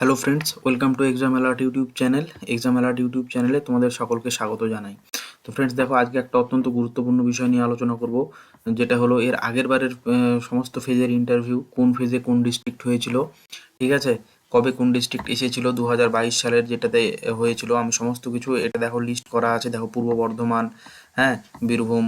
Hello friends, welcome to exam alert YouTube channel. Exam alert YouTube চ্যানেলে তোমাদের সকলকে স্বাগত জানাই। তো ফ্রেন্ডস দেখো, আজকে একটা অত্যন্ত গুরুত্বপূর্ণ বিষয় নিয়ে আলোচনা করব, যেটা হলো এর আগের বারের সমস্ত ফেজের ইন্টারভিউ, কোন ফেজে কোন ডিস্ট্রিক্ট হয়েছিল, ঠিক আছে, কবে কোন ডিস্ট্রিক্ট এসেছিল 2022 সালের যেটাতে হয়েছিল। আমি সমস্ত কিছু এটা দেখো লিস্ট করা আছে। দেখো, পূর্ব বর্ধমান, হ্যাঁ, বীরভূম,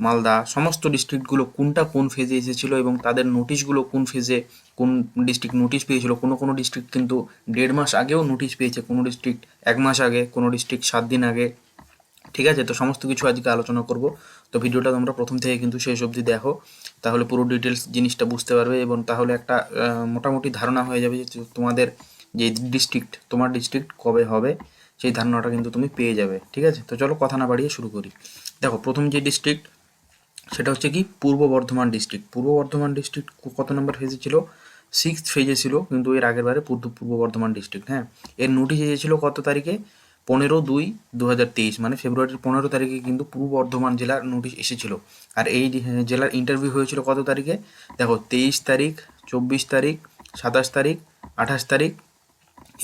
মালদা, সমস্ত ডিস্ট্রিক্টগুলো কোনটা কোন ফেজে এসেছিলো এবং তাদের নোটিশগুলো কোন ফেজে, কোন ডিস্ট্রিক্ট নোটিশ পেয়েছিল। কোনো কোনো ডিস্ট্রিক্ট কিন্তু 1.5 মাস আগেও নোটিশ পেয়েছে, কোনো ডিস্ট্রিক্ট 1 মাস আগে, কোনো ডিস্ট্রিক্ট 7 দিন আগে, ঠিক আছে। তো সমস্ত কিছু আজকে আলোচনা করব। তো ভিডিওটা তোমরা প্রথম থেকে কিন্তু শেষ অবধি দেখো, তাহলে পুরো ডিটেলস জিনিসটা বুঝতে পারবে এবং তাহলে একটা মোটামুটি ধারণা হয়ে যাবে যে তোমাদের যে ডিস্ট্রিক্ট, তোমার ডিস্ট্রিক্ট কবে হবে সেই ধারণাটা কিন্তু তুমি পেয়ে যাবে, ঠিক আছে। তো চলো কথা না বাড়িয়ে শুরু করি। দেখো, প্রথম যে ডিস্ট্রিক্ট সেটা হচ্ছে কি পূর্ব বর্ধমান ডিস্ট্রিক্ট। পূর্ব বর্ধমান ডিস্ট্রিক্ট কত নম্বর ফেজে ছিল? 6th ফেজে ছিল, কিন্তু এর আগের বারে পূর্ব বর্ধমান ডিস্ট্রিক্ট, হ্যাঁ। এর নোটিশ এসেছিল কত তারিখে? 15/2/2023, মানে ফেব্রুয়ারির 15 তারিখে কিন্তু পূর্ব বর্ধমান জেলার নোটিশ এসেছিল। আর এই জেলার ইন্টারভিউ হয়েছিল কত তারিখে? দেখো, 23 তারিখ, 24 তারিখ, 27 তারিখ, 28 তারিখ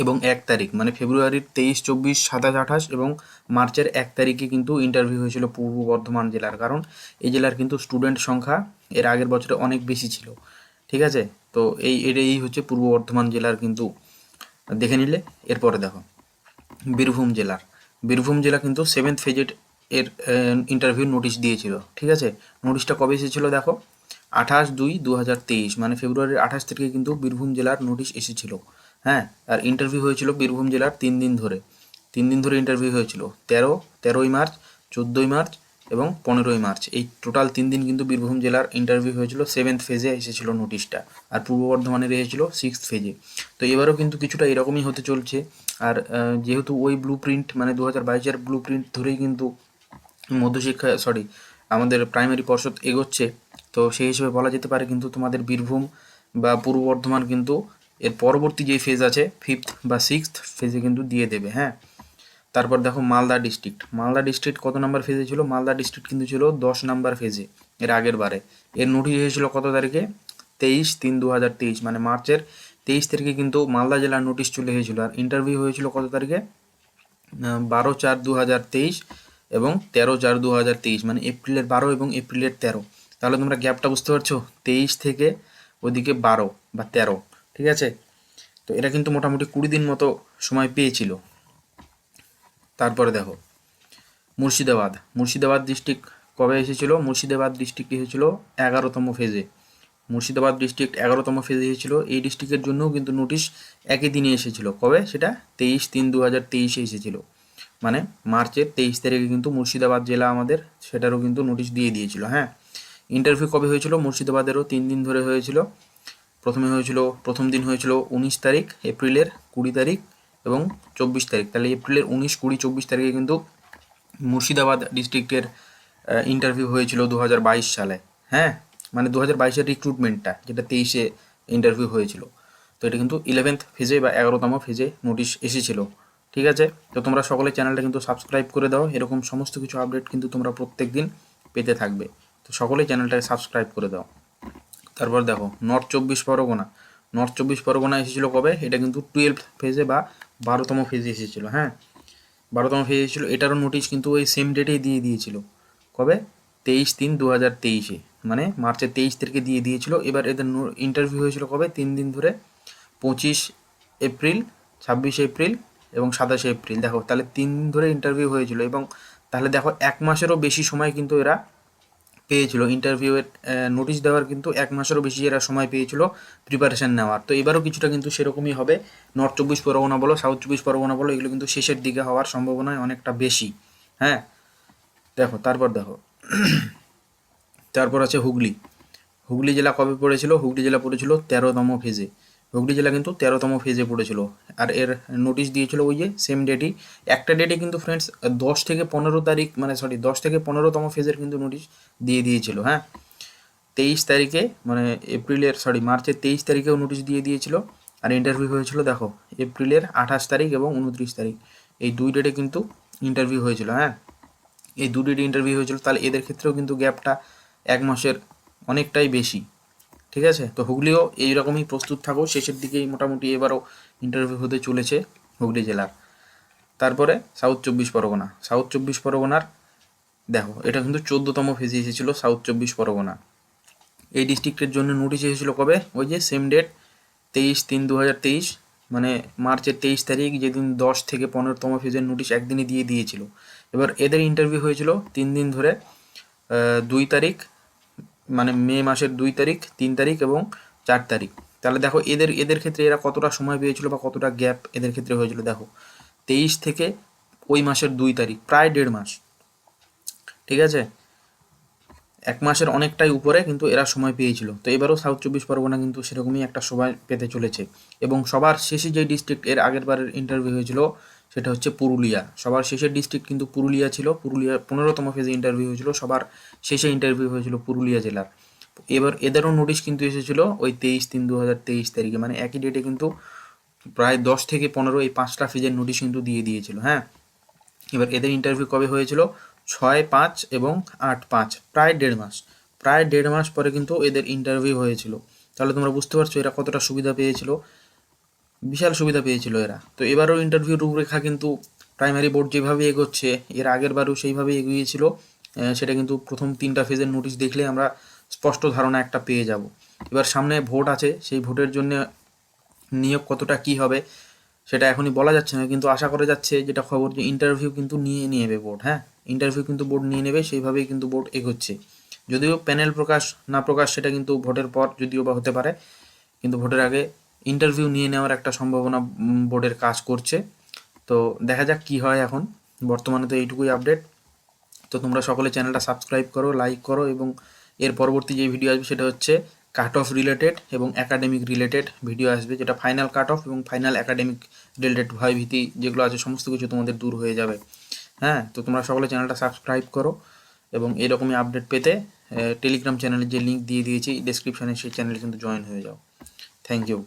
এবং 1 তারিখ, মানে ফেব্রুয়ারির 23, 24, 27, 28 এবং মার্চের 1 তারিখে কিন্তু ইন্টারভিউ হয়েছিল পূর্ব বর্ধমান জেলার। কারণ এই জেলার কিন্তু স্টুডেন্ট সংখ্যা এর আগের বছরে অনেক বেশি ছিল, ঠিক আছে। তো এই হচ্ছে পূর্ব বর্ধমান জেলার কিন্তু দেখে নিলে। এরপরে দেখো বীরভূম জেলার। বীরভূম জেলা কিন্তু 7th ফেজের এর ইন্টারভিউ নোটিশ দিয়েছিল, ঠিক আছে। নোটিশটা কবে এসেছিল দেখো, 28/2/2023, মানে ফেব্রুয়ারির 28 তারিখে কিন্তু বীরভূম জেলার নোটিশ এসেছিল, হ্যাঁ। আর ইন্টারভিউ হয়েছিল বীরভূম জেলার 3 দিন ধরে। 3 দিন ধরে ইন্টারভিউ হয়েছিল, 13ই মার্চ, 14ই মার্চ এবং 15ই মার্চ। এই টোটাল 3 দিন কিন্তু বীরভূম জেলার ইন্টারভিউ হয়েছিল। 7th ফেজে এসেছিল নোটিশটা। আর পূর্ব বর্ধমানের এসেছিল 6th ফেজে। তো এবারও কিন্তু কিছুটা এরকমই হতে চলছে। আর যেহেতু ওই ব্লু প্রিন্ট, মানে 2022-এর ব্লু প্রিন্ট ধরেই কিন্তু মধ্যশিক্ষা, আমাদের প্রাইমারি পর্ষদ এগোচ্ছে, তো সেই হিসেবে বলা যেতে পারে কিন্তু তোমাদের বীরভূম বা পূর্ব বর্ধমান কিন্তু এর পরবর্তী যে ফেজ আছে 5th বা 6th ফেজে কিন্তু দিয়ে দেবে, হ্যাঁ। তারপর দেখো মালদা ডিস্ট্রিক্ট। মালদা ডিস্ট্রিক্ট কত নাম্বার ফেজে ছিল? মালদা ডিস্ট্রিক্ট কিন্তু ছিল 10 নাম্বার ফেজে এর আগের বারে। এর নোটিশ এসেছিল কত তারিখে? 23/3/2023, মানে মার্চের 23 তারিখে কিন্তু মালদা জেলার নোটিশ চলে এসেছিল। আর ইন্টারভিউ হয়েছিল কত তারিখে? 12/4/2023 এবং 13/4/2023, মানে এপ্রিলের 12 এবং এপ্রিলের 13। তাহলে তোমরা গ্যাপটা বুঝতে পারছো, 23 থেকে ওদিকে 12 বা 13, ঠিক আছে। তো এরা কিন্তু মোটামুটি 20 দিন মতো সময় পেয়েছিল। তারপরে দেখো মুর্শিদাবাদ। মুর্শিদাবাদ ডিস্ট্রিক্ট কবে এসেছিল? মুর্শিদাবাদ ডিস্ট্রিক্ট এসেছিল 11তম ফেজে। মুর্শিদাবাদ ডিস্ট্রিক্ট 11তম ফেজে এসেছিল। এই ডিস্ট্রিক্টের জন্যও কিন্তু নোটিশ একই দিনে এসেছিল। কবে? সেটা 23/3/2023 এসেছিল, মানে মার্চের 23 তারিখে কিন্তু মুর্শিদাবাদ জেলা আমাদের সেটারও কিন্তু নোটিশ দিয়ে দিয়েছিল, হ্যাঁ। ইন্টারভিউ কবে হয়েছিল? মুর্শিদাবাদেরও 3 দিন ধরে হয়েছিল। প্রথম দিন হয়েছিল 19 তারিখ এপ্রিলের, 20 তারিখ এবং 24 তারিখ। তাহলে এপ্রিলের 19, 20, 24 তারিখে কিন্তু মুর্শিদাবাদ ডিস্ট্রিক্টের ইন্টারভিউ হয়েছিল 2022 সালে, হ্যাঁ। মানে 2022-এর রিক্রুটমেন্টটা, যেটা 23-এ ইন্টারভিউ হয়েছিল। তো এটা কিন্তু 11th ফেজে বা 11তম ফেজে নোটিশ এসেছিল, ঠিক আছে। তো তোমরা সকলে চ্যানেলটা কিন্তু সাবস্ক্রাইব করে দাও, এরকম সমস্ত কিছু আপডেট কিন্তু তোমরা প্রত্যেক দিন পেতে থাকবে। তো সকলেই চ্যানেলটাকে সাবস্ক্রাইব করে দাও। তারপর দেখো নর্থ 24 পরগনা। নর্থ 24 পরগনা এসেছিল কবে? এটা কিন্তু 12th ফেজে বা 12তম ফেজে এসেছিল, হ্যাঁ। 12তম ফেজে এসেছিল। এটারও নোটিশ কিন্তু ওই সেম ডেটেই দিয়ে দিয়েছিল। কবে? 23/3/2023, মানে মার্চের 23 তারিখে দিয়ে দিয়েছিল। এবার এদের ইন্টারভিউ হয়েছিল কবে? 3 দিন ধরে, 25 এপ্রিল, 26 এপ্রিল এবং 27 এপ্রিল। দেখো, তাহলে 3 দিন ধরে ইন্টারভিউ হয়েছিল এবং তাহলে দেখো 1 মাসেরও বেশি সময় কিন্তু এরা পেয়েছিল ইন্টারভিউয়ের নোটিশ দেওয়ার, কিন্তু 1 মাসেরও বেশি এরা সময় পেয়েছিল প্রিপারেশান নেওয়ার। তো এবারও কিছুটা কিন্তু সেরকমই হবে। নর্থ 24 পরগনা বলো, সাউথ 24 পরগনা বলো, এগুলো কিন্তু শেষের দিকে হওয়ার সম্ভাবনায় অনেকটা বেশি, হ্যাঁ। দেখো তারপর আছে হুগলি। হুগলি জেলা কবে পড়েছিল? হুগলি জেলা পড়েছিল 13তম ফেজে। হুগলি জেলা কিন্তু 13তম ফেজে পড়েছিল। আর এর নোটিশ দিয়েছিল ওই যে সেম ডেটই, একটা ডেটে কিন্তু ফ্রেন্ডস 10 থেকে 15 তারিখ, মানে 10 থেকে 15তম ফেজের কিন্তু নোটিশ দিয়ে দিয়েছিল, হ্যাঁ। 23 তারিখে, মানে মার্চের 23 তারিখেও নোটিশ দিয়ে দিয়েছিল। আর ইন্টারভিউ হয়েছিল দেখো এপ্রিলের 28 তারিখ এবং 29 তারিখ। এই 2 ডেটে কিন্তু ইন্টারভিউ হয়েছিল, হ্যাঁ। এই 2 ডেটে ইন্টারভিউ হয়েছিল। তাহলে এদের ক্ষেত্রেও কিন্তু গ্যাপটা 1 মাসের অনেকটাই বেশি, ঠিক আছে? তো হুগলিও এইরকমই প্রস্তুত থাকো, শেষের দিকেই মোটামুটি এবারও ইন্টারভিউ হতে চলেছে হুগলি জেলার। তারপরে সাউথ চব্বিশ পরগনা। সাউথ চব্বিশ পরগনার দেখো এটা কিন্তু 14তম ফেজে এসেছিলো সাউথ চব্বিশ পরগনা। এই ডিস্ট্রিক্টের জন্য নোটিশ এসেছিলো কবে? ওই যে সেম ডেট 23/3/2023, মানে মার্চের 23 তারিখ, যেদিন 10 থেকে 15তম ফেজের নোটিশ একদিনই দিয়ে দিয়েছিল। এবার এদের ইন্টারভিউ হয়েছিল 3 দিন ধরে, 2 তারিখ, মানে মে মাসের 2 তারিখ, 3 তারিখ এবং 4 তারিখ। তাহলে দেখো এদের ক্ষেত্রে এরা কতটা সময় পেয়েছিল বা কতটা গ্যাপ এদের ক্ষেত্রে হয়েছিল। দেখো 23 থেকে ওই মাসের 2 তারিখ, প্রায় 1.5 মাস। ঠিক আছে, 1 মাসের অনেকটাই উপরে কিন্তু এরা সময় পেয়েছিল। তো এবারও সাউথ চব্বিশ পরগনা কিন্তু সেরকমই একটা সময় পেতে চলেছে। এবং সবার শেষে যে ডিস্ট্রিক্ট এর আগের বারের ইন্টারভিউ হয়েছিল সেটা হচ্ছে পুরুলিয়া। সবার শেষের ডিস্ট্রিক্ট কিন্তু পুরুলিয়া ছিল। পুরুলিয়া 15তম ফেজে ইন্টারভিউ হয়েছিল, সবার শেষে ইন্টারভিউ হয়েছিল পুরুলিয়া জেলার। এবার এদেরও নোটিশ কিন্তু এসেছিল ওই 23/3/2023 তারিখে, মানে একই ডেটে কিন্তু প্রায় 10 থেকে 15 এই 5টা ফেজের নোটিশ কিন্তু দিয়ে দিয়েছিল। হ্যাঁ, এবার এদের ইন্টারভিউ কবে হয়েছিল? 6/5 এবং 8/5, প্রায় 1.5 মাস। প্রায় 1.5 মাস পরে কিন্তু এদের ইন্টারভিউ হয়েছিল। তাহলে তোমরা বুঝতে পারছো এরা কতটা সুবিধা পেয়েছিল, বিশাল সুবিধা পেয়েছিল এরা। তো এবারও ইন্টারভিউ রূপরেখা কিন্তু প্রাইমারি বোর্ড যেভাবে এগোচ্ছে এর আগের বারও সেইভাবে এগিয়েছিল। সেটা কিন্তু প্রথম 3টা ফেজের নোটিশ দেখলে আমরা স্পষ্ট ধারণা একটা পেয়ে যাব। এবার সামনে ভোট আছে, সেই ভোটের জন্য নিয়োগ কতটা কি হবে সেটা এখনই বলা যাচ্ছে না, কিন্তু আশা করা যাচ্ছে, যেটা খবর, যে ইন্টারভিউ কিন্তু নিয়ে নেবে বোর্ড। হ্যাঁ, ইন্টারভিউ কিন্তু বোর্ড নিয়ে নেবে, সেইভাবেই কিন্তু বোর্ড এগোচ্ছে। যদিও প্যানেল প্রকাশ না প্রকাশ সেটা কিন্তু ভোটের পর যদিও বা হতে পারে, কিন্তু ভোটের আগে ইন্টারভিউ নিয়ে নেওয়ার একটা সম্ভাবনা বোর্ডের কাজ করছে। তো দেখা যাক কি হয়। এখন বর্তমানে তো এইটুকুই আপডেট। তো তোমরা সকলে চ্যানেলটা সাবস্ক্রাইব করো, লাইক করো, এবং এর পরবর্তী যে ভিডিও আসবে সেটা হচ্ছে কাট অফ রিলেটেড এবং একাডেমিক রিলেটেড ভিডিও আসবে, যেটা ফাইনাল কাট অফ এবং ফাইনাল একাডেমিক রিলেটেড ভয়ভীতি যেগুলো আছে সমস্ত কিছু তোমাদের দূর হয়ে যাবে। হ্যাঁ, তো তোমরা সকলে চ্যানেলটা সাবস্ক্রাইব করো এবং এরকমই আপডেট পেতে টেলিগ্রাম চ্যানেলের যে লিঙ্ক দিয়ে দিয়েছি ডেসক্রিপশানে, সেই চ্যানেলে কিন্তু জয়েন হয়ে যাও। Thank you.